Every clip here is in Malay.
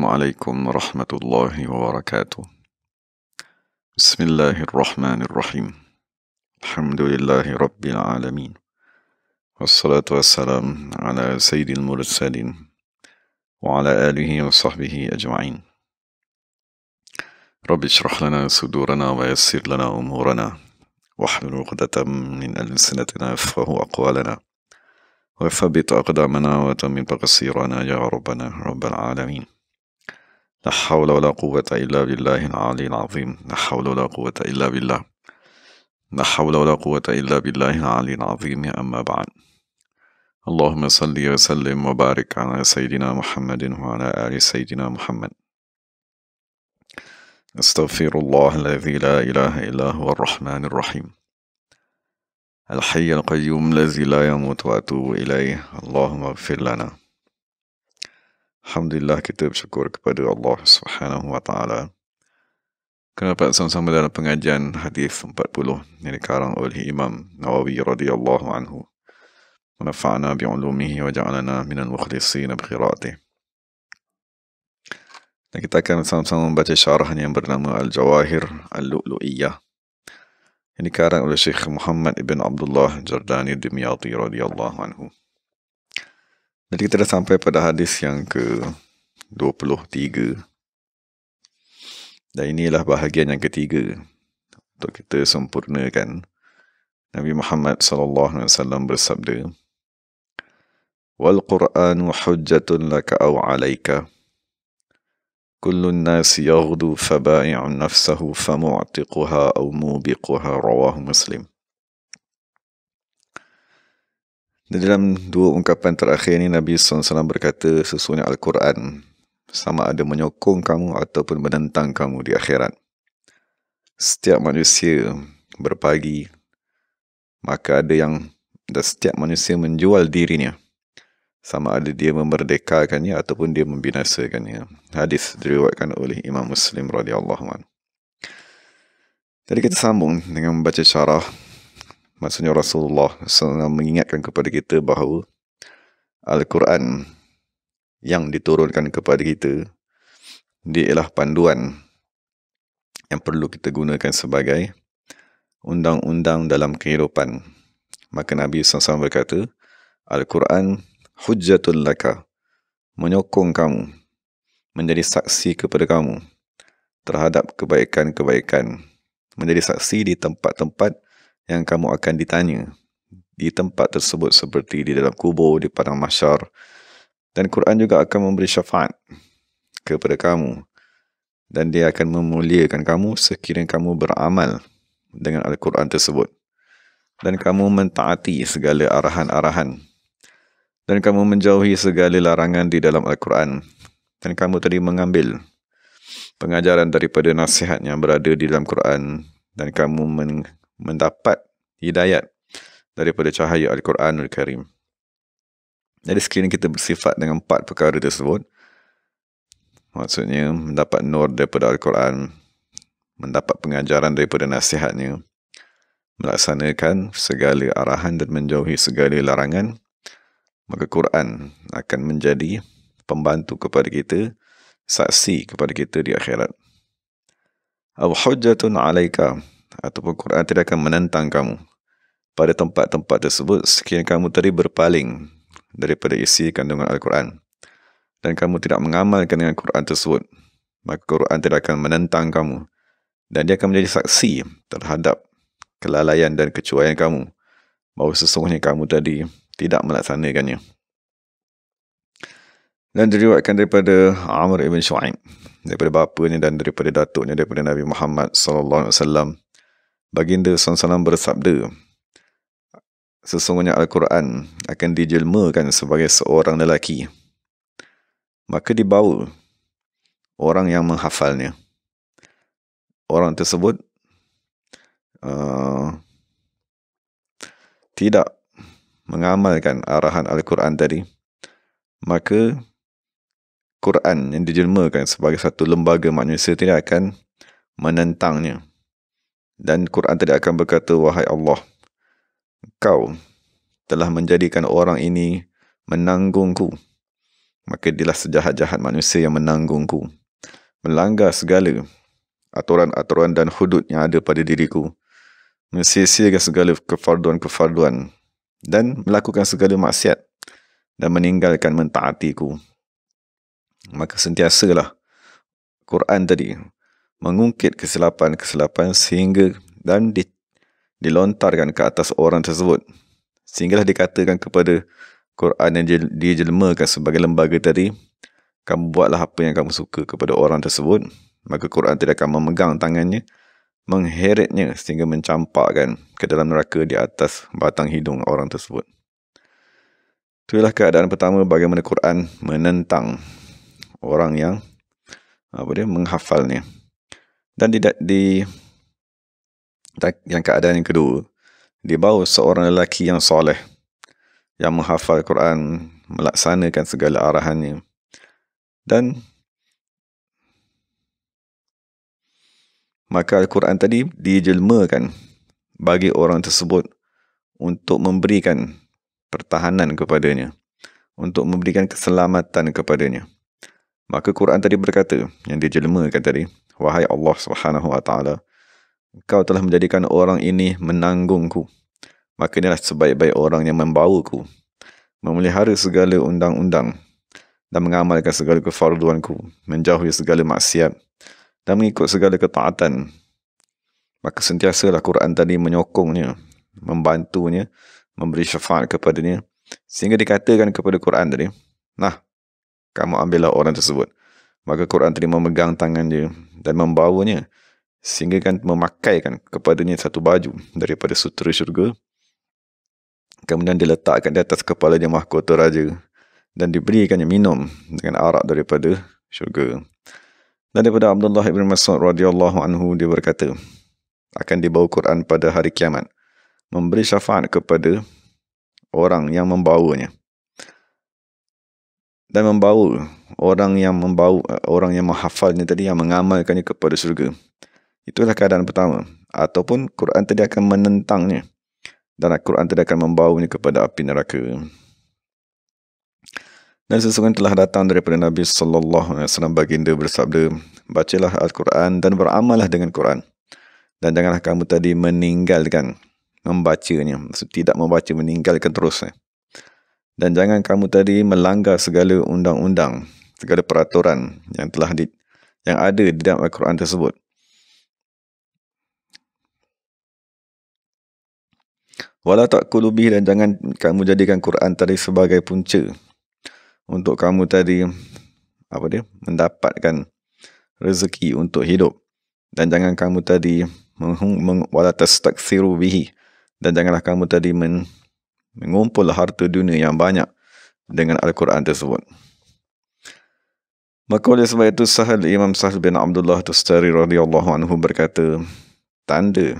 Assalamualaikum warahmatullahi wabarakatuh. Bismillahirrahmanirrahim. Alhamdulillahi rabbil alamin. Wassalatu wassalam ala sayyidil mursalin wa ala alihi wa sahbihi ajma'in. Rabbi shrah lana sudurana wa yassir lana umurana wahlul 'uqdatam min alsinatina yafqahu aqwalana wa thabbit aqdamana wa tammin taqsirana ya rabbana rabbal alamin. La hawla wa la quwwata illa billahil aliyyil azim. La hawla wa la quwwata illa billah. La hawla wa la quwwata illa billahil aliyyil azim. Amma ba'd. Allahumma salli wa sallim wa barik ala sayyidina Muhammadin wa ala ali sayyidina Muhammad. Astaghfirullah alladhi la ilaha illa huwa ar-rahmanir rahim. Al-hayyul qayyum alladhi la yamut wa atubu ilaih. Allahumma ighfir lana. Alhamdulillah, kita bersyukur kepada Allah Subhanahu wa taala kerana dapat sama-sama dalam pengajian hadis 40 yang dikarang oleh Imam Nawawi radhiyallahu anhu. Wa nafa'ana bi'ulumihi wa ja'alana minal mukhlisina bi qiraatih. Dan kita akan sama-sama membaca syarah yang bernama Al-Jawahir Al-Lu'lu'iyah yang dikarang oleh Syekh Muhammad ibn Abdullah Jordani Dimyati radhiyallahu anhu. Jadi kita dah sampai pada hadis yang ke-23. Dan inilah bahagian yang ketiga untuk kita sempurnakan. Nabi Muhammad SAW bersabda, "Wal Qur'anu hujjatun laka aw 'alaika. Kullun nasi yaghdu faba'i'un nafsahu famu'tiquha aw mubiquha." Rawahu Muslim. Dan dalam dua ungkapan terakhir ini, Nabi SAW berkata, sesungguhnya Al-Quran sama ada menyokong kamu ataupun menentang kamu di akhirat. Setiap manusia berpagi, maka ada yang, dan setiap manusia menjual dirinya, sama ada dia memerdekakannya ataupun dia membinasakannya. Hadis diriwayatkan oleh Imam Muslim radhiyallahu anhu. Jadi kita sambung dengan membaca syarah. Maksudnya Rasulullah SAW mengingatkan kepada kita bahawa Al-Quran yang diturunkan kepada kita, dia ialah panduan yang perlu kita gunakan sebagai undang-undang dalam kehidupan. Maka Nabi SAW berkata, Al-Quran hujjatun laka, menyokong kamu, menjadi saksi kepada kamu terhadap kebaikan-kebaikan, menjadi saksi di tempat-tempat yang kamu akan ditanya di tempat tersebut, seperti di dalam kubur, di padang mahsyar. Dan Quran juga akan memberi syafaat kepada kamu, dan dia akan memuliakan kamu sekiranya kamu beramal dengan Al-Quran tersebut, dan kamu mentaati segala arahan-arahan, dan kamu menjauhi segala larangan di dalam Al-Quran, dan kamu tadi mengambil pengajaran daripada nasihat yang berada di dalam Quran, dan kamu mendapat hidayat daripada cahaya Al-Quranul Karim. Jadi sekiranya kita bersifat dengan 4 perkara tersebut, maksudnya mendapat nur daripada Al-Quran, mendapat pengajaran daripada nasihatnya, melaksanakan segala arahan dan menjauhi segala larangan, maka Quran akan menjadi pembantu kepada kita, saksi kepada kita di akhirat. Aw hujjatun 'alaika, ataupun Quran tidak akan menentang kamu pada tempat-tempat tersebut sekiranya kamu tadi berpaling daripada isi kandungan Al-Quran dan kamu tidak mengamalkan dengan Quran tersebut, maka Quran tidak akan menentang kamu dan dia akan menjadi saksi terhadap kelalaian dan kecuaian kamu, bahawa sesungguhnya kamu tadi tidak melaksanakannya. Dan diriwayatkan daripada Amr ibn Shu'aib, daripada bapanya dan daripada datuknya, daripada Nabi Muhammad SAW, Baginda SAW bersabda, sesungguhnya Al-Quran akan dijelmakan sebagai seorang lelaki, maka dibawa orang yang menghafalnya. Orang tersebut tidak mengamalkan arahan Al-Quran tadi, maka Quran yang dijelmakan sebagai satu lembaga manusia tidak akan menentangnya. Dan Quran tidak akan berkata, wahai Allah, Kau telah menjadikan orang ini menanggungku, maka dialah sejahat-jahat manusia yang menanggungku, melanggar segala aturan-aturan dan hudud yang ada pada diriku, mensia-siakan segala kefarduan-kefarduan dan melakukan segala maksiat dan meninggalkan mentaatiku. Maka sentiasalah Quran tadi mengungkit kesilapan-kesilapan sehingga dan dilontarkan ke atas orang tersebut, sehinggalah dikatakan kepada Quran yang dijelmakan sebagai lembaga tadi, kamu buatlah apa yang kamu suka kepada orang tersebut, maka Quran tidak akan memegang tangannya, mengheretnya sehingga mencampakkan ke dalam neraka di atas batang hidung orang tersebut. Itulah keadaan pertama bagaimana Quran menentang orang yang menghafalnya. Dan yang keadaan yang kedua, dibawa seorang lelaki yang soleh yang menghafal Quran, melaksanakan segala arahannya, dan maka Al-Quran tadi dijelmakan bagi orang tersebut untuk memberikan pertahanan kepadanya, untuk memberikan keselamatan kepadanya. Maka Quran tadi berkata, yang dijelmakan tadi, wahai Allah Subhanahu Wa Taala, Engkau telah menjadikan orang ini menanggungku, maka inilah sebaik-baik orang yang membawaku, memelihara segala undang-undang dan mengamalkan segala kefarduanku, menjauhi segala maksiat dan mengikut segala ketaatan. Maka sentiasalah Quran tadi menyokongnya, membantunya, memberi syafaat kepadanya, sehingga dikatakan kepada Quran tadi, nah, kamu ambillah orang tersebut. Maka Quran tadi memegang tangannya dan membawanya, sehingga kan memakaikan kepadanya satu baju daripada sutera syurga, kemudian diletakkan di atas kepalanya mahkota raja dan diberikannya minum dengan arak daripada syurga. Dan daripada Abdullah ibn Mas'ud radhiyallahu anhu, dia berkata, akan dibawa Quran pada hari kiamat, memberi syafaat kepada orang yang membawanya, dan membawa orang yang menghafalnya tadi, yang mengamalkannya kepada syurga. Itulah keadaan pertama. Ataupun Quran tadi akan menentangnya, dan Al-Quran tidak akan membawanya kepada api neraka. Dan sesungguhnya telah datang daripada Nabi SAW, baginda bersabda, bacalah Al-Quran dan beramallah dengan Quran, dan janganlah kamu tadi meninggalkan membacanya, maksud tidak membaca, meninggalkan terus. Dan jangan kamu tadi melanggar segala undang-undang, segala peraturan yang ada di dalam Al-Quran tersebut. Wala ta'kulu bihi, dan jangan kamu jadikan Quran tadi sebagai punca untuk kamu tadi mendapatkan rezeki untuk hidup. Dan jangan kamu tadi wala tastakthiru bihi, dan janganlah kamu tadi mengumpul harta dunia yang banyak dengan Al-Quran tersebut. Maka oleh sebab itu Imam Sahal bin Abdullah Tustari radhiyallahu anhu berkata, tanda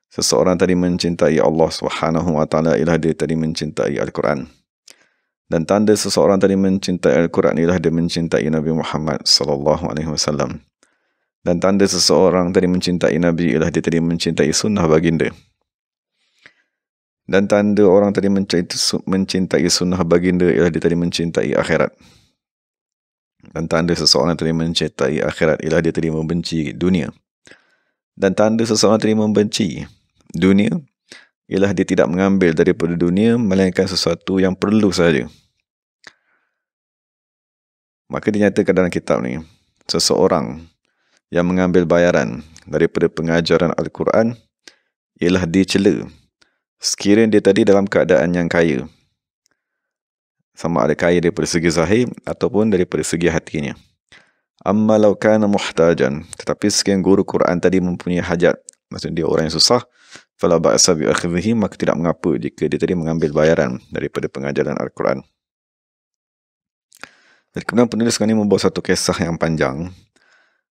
seseorang tadi mencintai Allah Subhanahu Wa Taala ialah dia tadi mencintai Al-Quran. Dan tanda seseorang tadi mencintai Al-Quran ialah dia mencintai Nabi Muhammad sallallahu alaihi wasallam. Dan tanda seseorang tadi mencintai Nabi ialah dia tadi mencintai sunnah baginda. Dan tanda orang tadi mencintai sunnah baginda ialah dia tadi mencintai akhirat. Dan tanda seseorang tadi mencintai akhirat ialah dia tadi membenci dunia. Dan tanda seseorang tadi membenci dunia ialah dia tidak mengambil daripada dunia melainkan sesuatu yang perlu saja. Maka dinyatakan dalam kitab ni, seseorang yang mengambil bayaran daripada pengajaran Al-Quran ialah dicela sekiranya dia tadi dalam keadaan yang kaya, sama ada kaya daripada segi zahir ataupun daripada segi hatinya. Amma law kana muhtajan, tetapi sekiranya guru Quran tadi mempunyai hajat, maksudnya dia orang yang susah, fala ba'sa bi akhdhihi, maka tidak mengapa jika dia tadi mengambil bayaran daripada pengajaran Al-Quran. Dan kemudian penulis ini membawa satu kisah yang panjang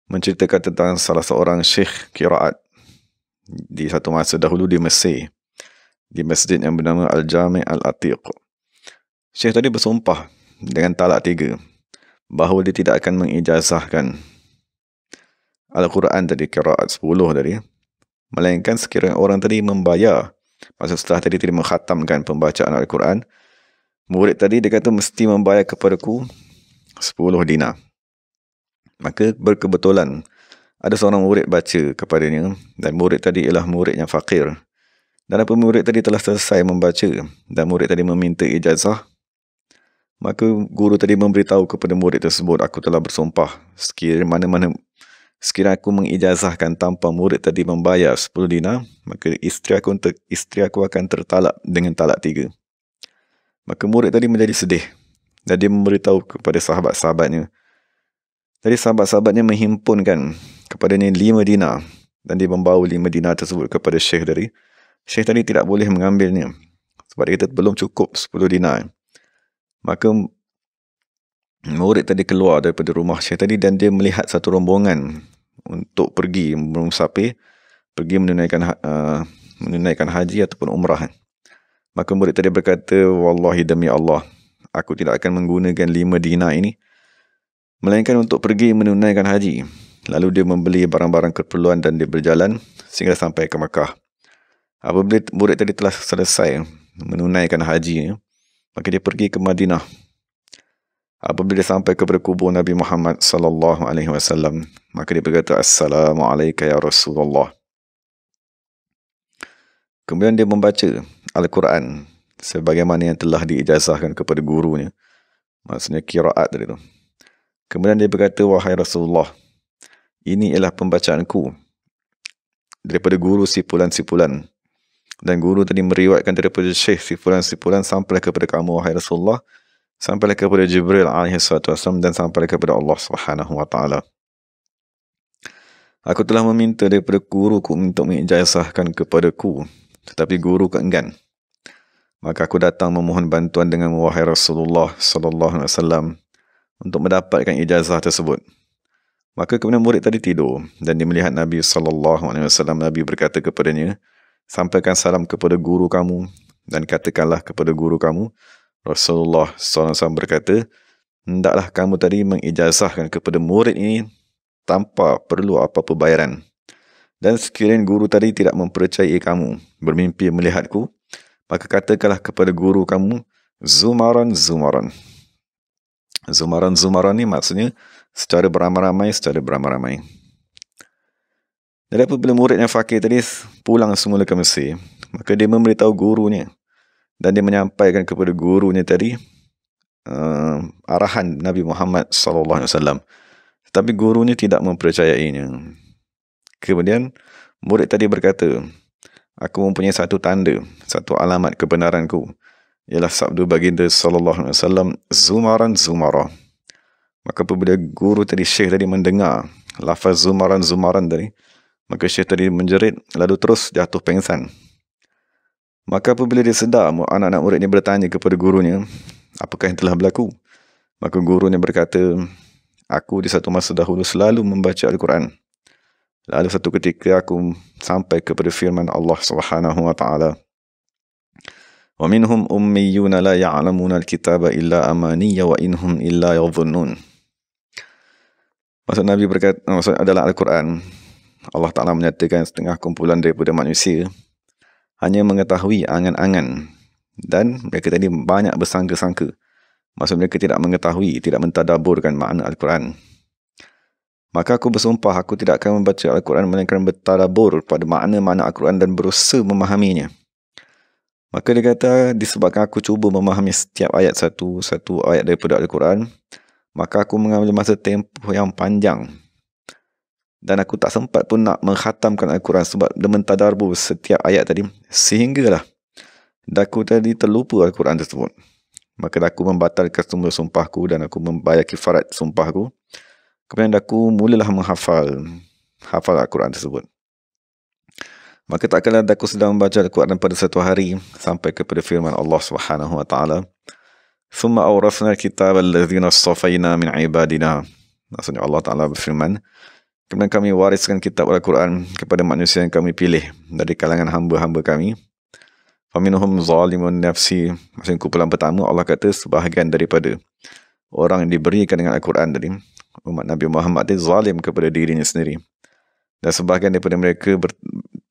menceritakan tentang salah seorang syekh qiraat di satu masa dahulu di Mesir, di masjid yang bernama Al-Jami' Al-Atiq. Syekh tadi bersumpah dengan talak 3 bahawa dia tidak akan mengijazahkan Al-Quran tadi, qiraat 10 tadi, melainkan sekiranya orang tadi membayar. Maksud setelah tadi mengkhatamkan pembacaan Al-Quran, murid tadi dia kata mesti membayar kepadaku 10 dinar. Maka berkebetulan ada seorang murid baca kepadanya, dan murid tadi ialah murid yang fakir. Dan apabila murid tadi telah selesai membaca dan murid tadi meminta ijazah, maka guru tadi memberitahu kepada murid tersebut, aku telah bersumpah sekiranya aku mengijazahkan tanpa murid tadi membayar 10 dinar, maka isteri aku akan tertalak dengan talak 3. Maka murid tadi menjadi sedih dan dia memberitahu kepada sahabat-sahabatnya. Jadi sahabat-sahabatnya menghimpunkan kepadanya 5 dinar dan dia membawa 5 dinar tersebut kepada syekh tadi. Syekh tadi tidak boleh mengambilnya sebab dia kata belum cukup 10 dinar. Maka murid tadi keluar daripada rumah syekh tadi dan dia melihat satu rombongan untuk pergi bermusafir, pergi menunaikan haji ataupun umrah. Maka murid tadi berkata, wallahi demi Allah, aku tidak akan menggunakan 5 dinar ini melainkan untuk pergi menunaikan haji. Lalu dia membeli barang-barang keperluan dan dia berjalan sehingga sampai ke Makkah. Apabila murid tadi telah selesai menunaikan haji, maka dia pergi ke Madinah. Apabila dia sampai kepada kubur Nabi Muhammad sallallahu alaihi wasallam, maka dia berkata, Assalamualaikum ya Rasulullah. Kemudian dia membaca Al-Quran sebagaimana yang telah diijazahkan kepada gurunya. Maksudnya qiraat tadi tu. Kemudian dia berkata, wahai Rasulullah, ini ialah pembacaanku daripada guru sipulan-sipulan. Dan guru tadi meriwayatkan daripada syekh sipulan-sipulan sampai kepada kamu, wahai Rasulullah, sampai kepada Jibril alaihissalam dan sampai kepada Allah Subhanahu wa taala. Aku telah meminta daripada guruku untuk mengijazahkan kepadaku, tetapi guruku enggan. Maka aku datang memohon bantuan dengan wahai Rasulullah sallallahu alaihi wasallam untuk mendapatkan ijazah tersebut. Maka kemudian murid tadi tidur dan dia melihat Nabi sallallahu alaihi wasallam. Nabi berkata kepadanya, sampaikan salam kepada guru kamu dan katakanlah kepada guru kamu, Rasulullah SAW berkata, hendaklah kamu tadi mengijazahkan kepada murid ini tanpa perlu apa-apa bayaran. Dan sekiranya guru tadi tidak mempercayai kamu, bermimpi melihatku, maka katakanlah kepada guru kamu, Zumaran. Zumaran ni maksudnya secara beramai-ramai. Dan apabila murid yang fakir tadi pulang semula ke Mesir, maka dia memberitahu gurunya dan dia menyampaikan kepada gurunya tadi arahan Nabi Muhammad SAW. Tetapi gurunya tidak mempercayainya. Kemudian murid tadi berkata, aku mempunyai satu tanda, satu alamat kebenaranku, ialah sabda baginda SAW, Zumaran. Maka apabila guru tadi, syekh tadi mendengar lafaz Zumaran tadi, maka syekh tadi menjerit lalu terus jatuh pengsan. Maka apabila dia sedar, anak-anak murid ini bertanya kepada gurunya, apakah yang telah berlaku? Maka gurunya berkata, aku di satu masa dahulu selalu membaca Al-Quran. Lalu satu ketika aku sampai kepada firman Allah Subhanahu wa taala, wa minhum ummiyuna la ya'lamuna al-kitaba illa amaniya wa inhum illa yadhunnun. Maksud Nabi berkata, maksud adalah Al-Quran, Allah Ta'ala menyatakan setengah kumpulan daripada manusia hanya mengetahui angan-angan dan mereka tadi banyak bersangka-sangka. Maksud mereka tidak mengetahui, tidak mentadaburkan makna Al-Quran. Maka aku bersumpah aku tidak akan membaca Al-Quran melainkan bertadabur pada makna-makna Al-Quran dan berusaha memahaminya. Maka dia kata, disebabkan aku cuba memahami setiap ayat satu ayat daripada Al-Quran, maka aku mengambil masa tempoh yang panjang. Dan aku tak sempat pun nak mengkhatamkan Al-Quran sebab dia mentadabur setiap ayat tadi. Sehinggalah daku tadi terlupa Al-Quran tersebut. Maka aku membatalkan semua sumpahku dan aku membayar kifarat sumpahku. Kemudian aku mulalah menghafal Al-Quran tersebut. Maka tak kala aku sedang membaca Al-Quran pada satu hari sampai kepada firman Allah Subhanahu wa taala, "Thumma awrasna al-kitaba alladhina astafayna min ibadina." Maksudnya Allah Taala berfirman, kemudian kami wariskan kitab Al-Quran kepada manusia yang kami pilih dari kalangan hamba-hamba kami. Faminhum zalimun nafsi. Maksudnya kumpulan pertama, Allah kata sebahagian daripada orang yang diberikan dengan Al-Quran tadi, umat Nabi Muhammad itu zalim kepada dirinya sendiri. Dan sebahagian daripada mereka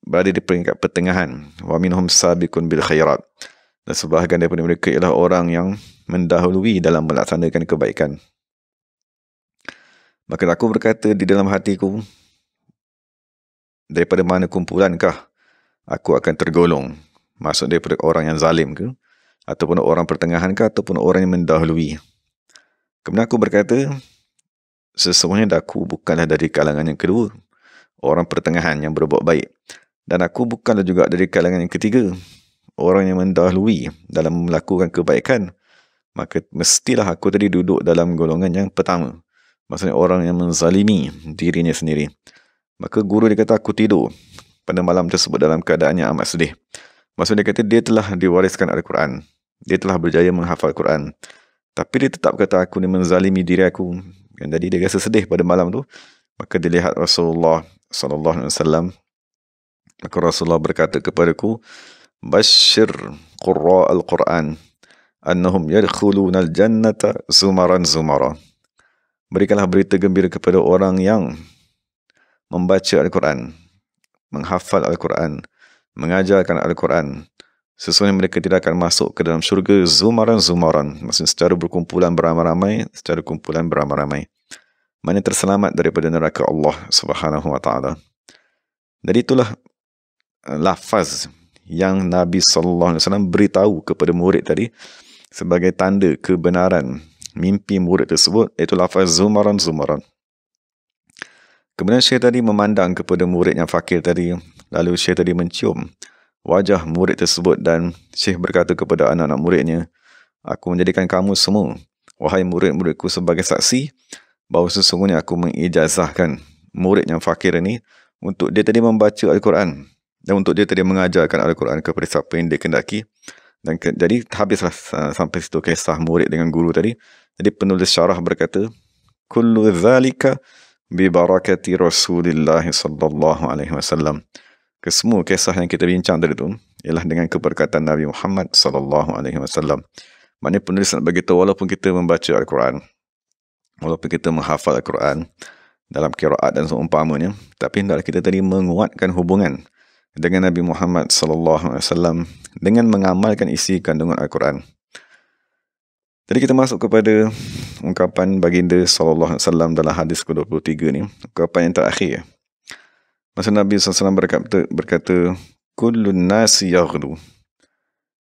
berada di peringkat pertengahan. Wa minhum sabiqun bil khairat. Dan sebahagian daripada mereka ialah orang yang mendahului dalam melaksanakan kebaikan. Maka aku berkata di dalam hatiku, daripada mana kumpulankah aku akan tergolong? Maksud daripada orang yang zalim ke? Ataupun orang pertengahan ke? Ataupun orang yang mendahului? Kemudian aku berkata, sesungguhnya aku bukanlah dari kalangan yang kedua, orang pertengahan yang berbuat baik. Dan aku bukanlah juga dari kalangan yang ketiga, orang yang mendahului dalam melakukan kebaikan. Maka mestilah aku tadi duduk dalam golongan yang pertama. Maksudnya orang yang menzalimi dirinya sendiri. Maka guru dia kata aku tidur pada malam tersebut dalam keadaan yang amat sedih. Maksudnya dia kata dia telah diwariskan Al-Quran. Dia telah berjaya menghafal Al-Quran. Tapi dia tetap kata aku ni menzalimi diri aku. Dan jadi dia rasa sedih pada malam tu. Maka dilihat Rasulullah SAW. Maka Rasulullah berkata kepadaku, Bashir qurra al-Quran annahum yadkhuluna al-jannata zumaran zumara. Berikanlah berita gembira kepada orang yang membaca Al-Quran, menghafal Al-Quran, mengajarkan Al-Quran. Sesungguhnya mereka tidak akan masuk ke dalam syurga zumaran-zumaran. Maksudnya secara berkumpulan beramai-ramai, Maksudnya terselamat daripada neraka Allah Subhanahu Wa Taala. Jadi itulah lafaz yang Nabi SAW beritahu kepada murid tadi sebagai tanda kebenaran mimpi murid tersebut, iaitu lafaz zumaran-zumaran. Kemudian Syekh tadi memandang kepada murid yang fakir tadi. Lalu Syekh tadi mencium wajah murid tersebut dan Syekh berkata kepada anak-anak muridnya, aku menjadikan kamu semua, wahai murid-muridku, sebagai saksi bahawa sesungguhnya aku mengijazahkan murid yang fakir ini untuk dia tadi membaca Al-Quran dan untuk dia tadi mengajarkan Al-Quran kepada siapa yang dia kendaki. Dan jadi habislah sampai situ kisah murid dengan guru tadi. Jadi penulis syarah berkata, kullu dhalika bi barakati Rasulillah sallallahu alaihi wasallam. Kesemua kisah yang kita bincang tadi tu ialah dengan keberkatan Nabi Muhammad sallallahu alaihi wasallam. Maknanya penulis nak bagi tahu, walaupun kita membaca Al-Quran, walaupun kita menghafal Al-Quran dalam qiraat dan seumpamanya, tapi hendaklah kita tadi menguatkan hubungan dengan Nabi Muhammad sallallahu alaihi wasallam dengan mengamalkan isi kandungan Al-Quran. Jadi kita masuk kepada ungkapan baginda sallallahu alaihi wasallam dalam hadis ke-23 ni, ungkapan yang terakhir. Masa Nabi SAW berkata, kullun nasi yaghdu.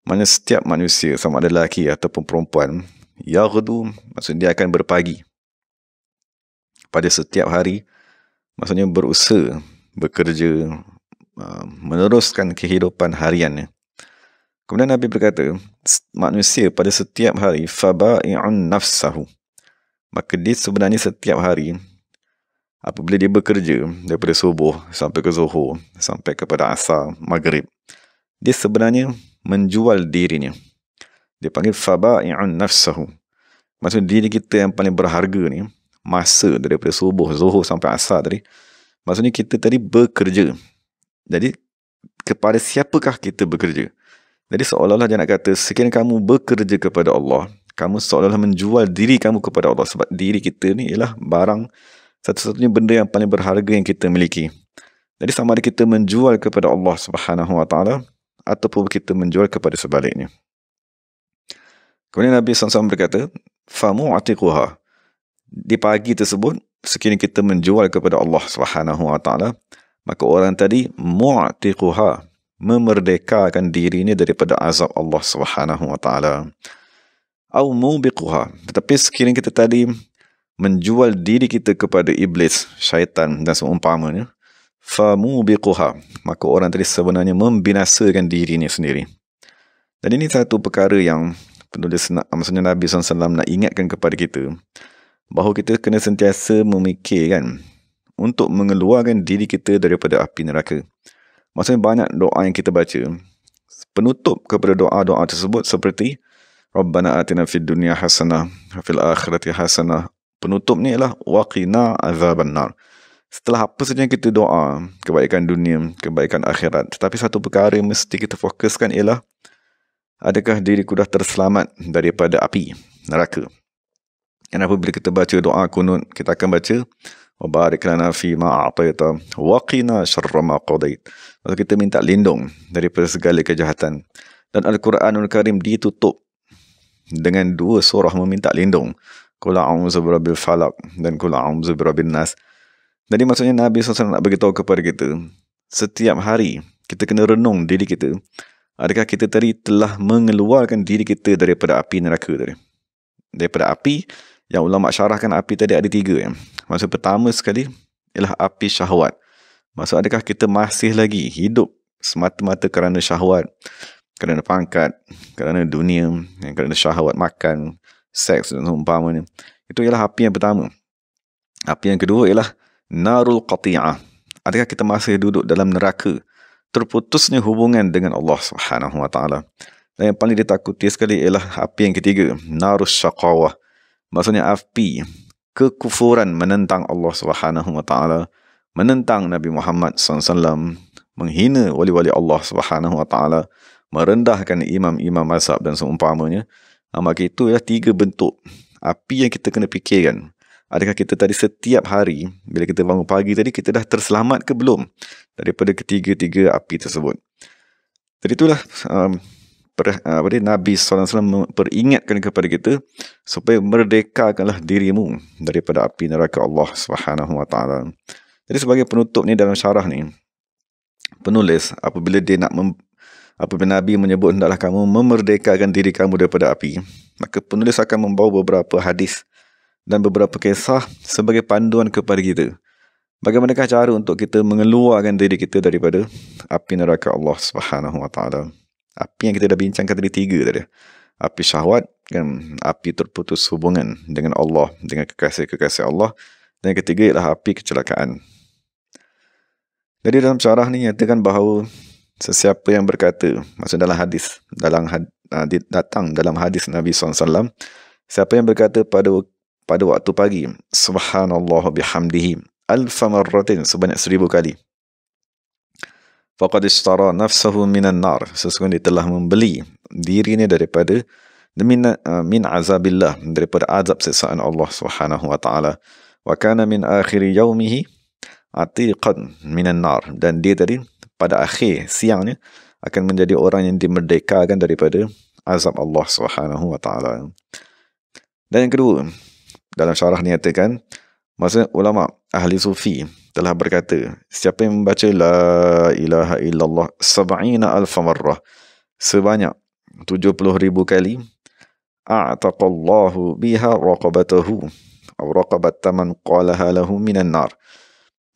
Maksudnya setiap manusia, sama ada lelaki ataupun perempuan, yaghdu, maksudnya dia akan berpagi pada setiap hari. Maksudnya berusaha, bekerja, meneruskan kehidupan hariannya. Kemudian Nabi berkata, manusia pada setiap hari faba'i'un nafsahu. Maka dia sebenarnya setiap hari, apabila dia bekerja daripada subuh sampai ke zuhur, sampai kepada asar, maghrib, dia sebenarnya menjual dirinya. Dia panggil faba'i'un nafsahu. Maksudnya diri kita yang paling berharga ni, masa daripada subuh, zuhur sampai asar tadi, maksudnya kita tadi bekerja. Jadi kepada siapakah kita bekerja? Jadi seolah-olah dia nak kata, sekiranya kamu bekerja kepada Allah, kamu seolah-olah menjual diri kamu kepada Allah. Sebab diri kita ni ialah barang, satu-satunya benda yang paling berharga yang kita miliki. Jadi sama ada kita menjual kepada Allah Subhanahu Wa Taala ataupun kita menjual kepada sebaliknya. Kemudian Nabi SAW berkata, famu'atiquha. Di pagi tersebut, sekiranya kita menjual kepada Allah Subhanahu Wa Taala, maka orang tadi mu'atiquha, memerdekakan dirinya daripada azab Allah Subhanahu Wa Taala. Au mubiquha. Tetapi sekiranya kita tadi menjual diri kita kepada iblis, syaitan dan seumpamanya, famubiquha, maka orang tadi sebenarnya membinasakan dirinya sendiri. Dan ini satu perkara yang penulis maksudnya Nabi SAW nak ingatkan kepada kita, bahawa kita kena sentiasa memikirkan untuk mengeluarkan diri kita daripada api neraka. Maksudnya banyak doa yang kita baca, penutup kepada doa-doa tersebut seperti Rabbana atina fid dunya hasanah wa fil akhirati hasanah. Penutupnya ialah waqina azaban nar. Setelah apa saja yang kita doa, kebaikan dunia, kebaikan akhirat, tetapi satu perkara yang mesti kita fokuskan ialah, adakah diriku dah terselamat daripada api neraka? Dan apabila kita baca doa kunut, kita akan baca wa barik lana fi ma a'taita wa qina syarra ma qadait. Maksud kita minta lindung daripada segala kejahatan. Dan Al-Quranul Karim ditutup dengan dua surah meminta lindung. Qul a'udzu birabbil falaq dan qul a'udzu birabbin nas. Jadi maksudnya Nabi SAW nak beritahu kepada kita, setiap hari kita kena renung diri kita, adakah kita tadi telah mengeluarkan diri kita daripada api neraka tadi. Daripada api, yang ulama syarahkan api tadi ada 3 ya. Maksud pertama sekali ialah api syahwat. Maksud adakah kita masih lagi hidup semata-mata kerana syahwat, kerana pangkat, kerana dunia, kerana syahwat makan, seks dan seumpamanya. Itu ialah api yang pertama. Api yang kedua ialah narul qati'ah. Adakah kita masih duduk dalam neraka, terputusnya hubungan dengan Allah Subhanahu wa taala. Dan yang paling ditakuti sekali ialah api yang ketiga, narus syaqawah. Maksudnya api kekufuran, menentang Allah Subhanahu wa taala, menentang Nabi Muhammad SAW, menghina wali-wali Allah Subhanahu wa taala, merendahkan imam-imam mazhab dan seumpamanya. Maka itu ya 3 bentuk api yang kita kena fikirkan. Adakah kita tadi setiap hari bila kita bangun pagi tadi, kita dah terselamat ke belum daripada ketiga-tiga api tersebut. Jadi itulah Nabi SAW memperingatkan kepada kita supaya merdekakanlah dirimu daripada api neraka Allah Subhanahu wa taala. Jadi sebagai penutup ni dalam syarah ni, penulis apabila Nabi menyebut hendaklah kamu memerdekakan diri kamu daripada api, maka penulis akan membawa beberapa hadis dan beberapa kisah sebagai panduan kepada kita. Bagaimanakah cara untuk kita mengeluarkan diri kita daripada api neraka Allah Subhanahu wa taala? Api yang kita dah bincangkan tadi 3 tadi. Api syahwat, kan, api terputus hubungan dengan Allah, dengan kekasih-kekasih Allah, dan yang ketiga ialah api kecelakaan. Jadi dalam syarah ni nyatakan bahawa sesiapa yang berkata, maksud dalam hadis, datang dalam hadis Nabi SAW, siapa yang berkata pada waktu pagi, subhanallah bihamdihi alfa marratin, sebanyak 1000 kali, faqad ishtara nafsahu minan nar, sesungguhnya dia telah membeli dirinya daripada min azabillah, daripada azab siksaan Allah Subhanahu wa taala, wa kana min akhir yaumihi atiqan minan nar, dan dia tadi pada akhir siangnya akan menjadi orang yang dimerdekakan daripada azab Allah Subhanahu wa taala. Dan yang kedua, dalam syarah ni nyatakan, maksudnya ulama ahli sufi telah berkata, siapa yang membaca la ilaha illallah 70,000 marrah, sebanyak 70,000 kali, a'taqallahu biha raqabatahu atau raqabat man qalaha lahu minan nar.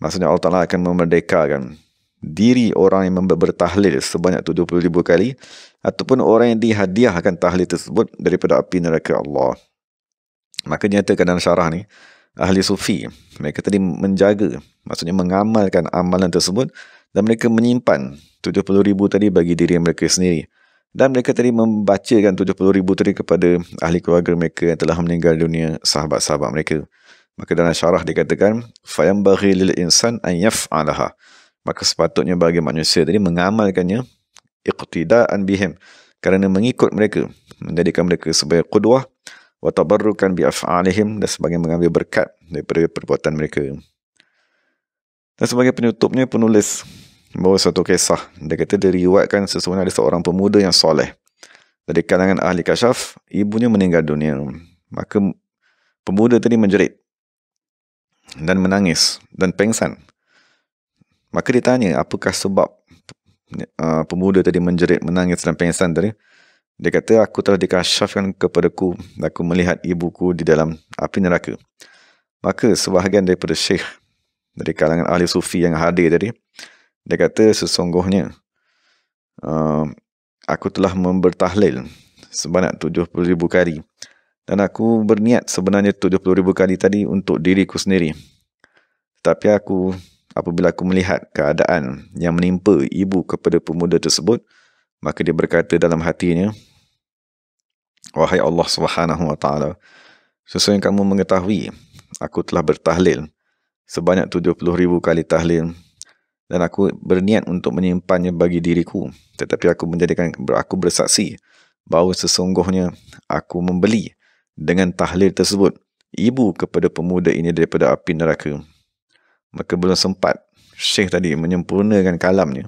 Maksudnya Allah Ta'ala akan memerdekakan diri orang yang bertahlil sebanyak 70,000 kali, ataupun orang yang dihadiahkan tahlil tersebut daripada api neraka Allah. Maka nyatakan dalam syarah ni, ahli sufi, mereka tadi menjaga, maksudnya mengamalkan amalan tersebut, dan mereka menyimpan 70,000 tadi bagi diri mereka sendiri. Dan mereka tadi membacakan 70,000 tadi kepada ahli keluarga mereka yang telah meninggal dunia, sahabat-sahabat mereka. Maka dalam syarah dikatakan, fayambaghi lil insan an yaf'alaha, maka sepatutnya bagi manusia tadi mengamalkannya, iqtidaan bihim, kerana mengikut mereka, menjadikan mereka sebagai qudwah, wa tabarrukan bi af'alihim, dan sebagai mengambil berkat daripada perbuatan mereka. Dan sebagai penutupnya, penulis membawa satu kisah. Dia kata diriwayatkan sesungguhnya ada seorang pemuda yang soleh dari kalangan ahli kasyaf, ibunya meninggal dunia. Maka pemuda tadi menjerit dan menangis dan pengsan. Maka ditanya apakah sebab pemuda tadi menjerit, menangis dan pengsan tadi. Dia kata, aku telah dikasyafkan kepadaku, aku melihat ibuku di dalam api neraka. Maka sebahagian daripada syekh dari kalangan ahli sufi yang hadir tadi, dia kata sesungguhnya aku telah bertahlil sebanyak 70,000 kali, dan aku berniat sebenarnya 70,000 kali tadi untuk diriku sendiri. Tapi apabila aku melihat keadaan yang menimpa ibu kepada pemuda tersebut, maka dia berkata dalam hatinya, wahai Allah Subhanahu wa taala, sesungguhnya kamu mengetahui aku telah bertahlil sebanyak 70,000 kali tahlil, dan aku berniat untuk menyimpannya bagi diriku, tetapi aku bersaksi bahawa sesungguhnya aku membeli dengan tahlil tersebut ibu kepada pemuda ini daripada api neraka. Maka belum sempat syekh tadi menyempurnakan kalamnya,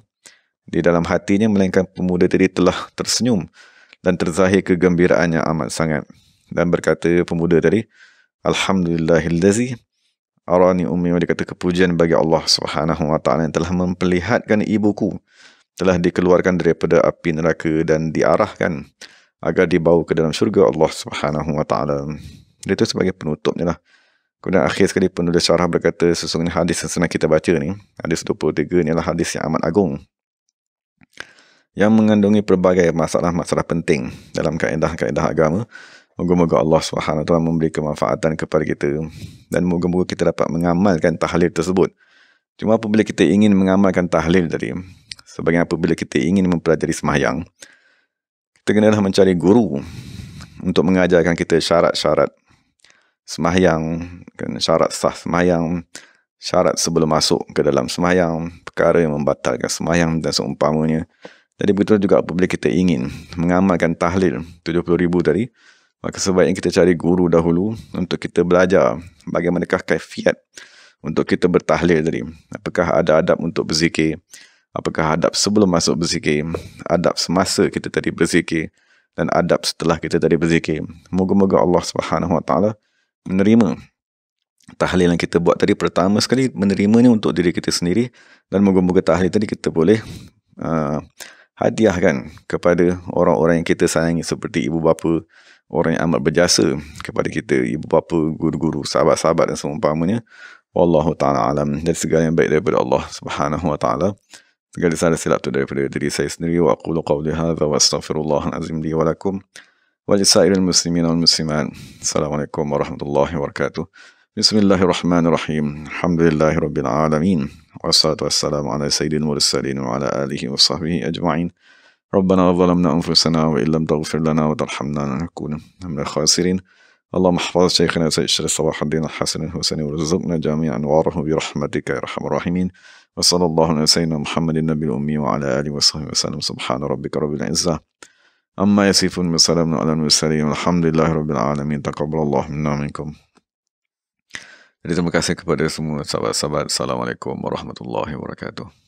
di dalam hatinya melainkan pemuda tadi telah tersenyum dan terzahir kegembiraannya amat sangat, dan berkata pemuda tadi, Alhamdulillahillazi arani ummi, dia kata kepujian bagi Allah Subhanahu wa taala yang telah memperlihatkan ibuku telah dikeluarkan daripada api neraka dan diarahkan agar dibawa ke dalam syurga Allah Subhanahu wa taala. Itu sebagai penutupnya lah. Kemudian akhir sekali penulis syarah berkata, sesungguhnya hadis yang senang kita baca ni, hadis 23 ni adalah hadis yang amat agung, yang mengandungi pelbagai masalah-masalah penting dalam kaedah-kaedah agama. Moga-moga Allah SWT memberi kemanfaatan kepada kita, dan moga-moga kita dapat mengamalkan tahlil tersebut. Cuma apabila kita ingin mengamalkan tahlil tadi, sebagai apabila kita ingin mempelajari sembahyang, kita kenalah mencari guru untuk mengajarkan kita syarat-syarat sembahyang, syarat sah sembahyang, syarat sebelum masuk ke dalam sembahyang, perkara yang membatalkan sembahyang dan seumpamanya. Jadi betul juga apabila kita ingin mengamalkan tahlil 70,000 tadi, maka sebaiknya kita cari guru dahulu untuk kita belajar bagaimanakah kaifiat untuk kita bertahlil tadi. Apakah ada adab untuk berzikir, apakah adab sebelum masuk berzikir, adab semasa kita tadi berzikir, dan adab setelah kita tadi berzikir. Moga-moga Allah Subhanahu wa taala menerima tahlil yang kita buat tadi. Pertama sekali menerimanya untuk diri kita sendiri, dan moga-moga tahlil tadi kita boleh hadiahkan kepada orang-orang yang kita sayangi, seperti ibu bapa, orang yang amat berjasa kepada kita, ibu bapa, guru-guru, sahabat-sahabat dan seumpamanya. Wallahu ta'ala alam. Dan segala yang baik daripada Allah Subhanahu wa ta'ala. Segala salah silap itu daripada diri saya sendiri. Wa aqulu qawli hadha wa astaghfirullahal azim li wa lakum wa lisairil muslimin wal muslimat. Assalamualaikum warahmatullahi wabarakatuh. Bismillahirrahmanirrahim. Alhamdulillahi rabbil alamin. Wassalatu wassalamu ala sayyidil mursalin wa ala alihi wa sahbihi ajma'in. ربنا ظلمنا أنفسنا وإن لم تغفر لنا وترحمنا لنكون من الخاسرين. اللهم احفظ شيخنا سيد الشيخ صلاح الدين الحسن الحسني وارزقنا جميعا أنواره برحمتك يا أرحم الراحمين. وصلى الله على سيدنا محمد النبي الأمي وعلى آله وصحبه وسلم. سبحان ربك رب العزة عما يصفون وسلام على المرسلين والحمد لله رب العالمين. تقبل الله منا ومنكم. Jadi terima kasih kepada semua sahabat-sahabat. Assalamualaikum warahmatullahi wabarakatuh.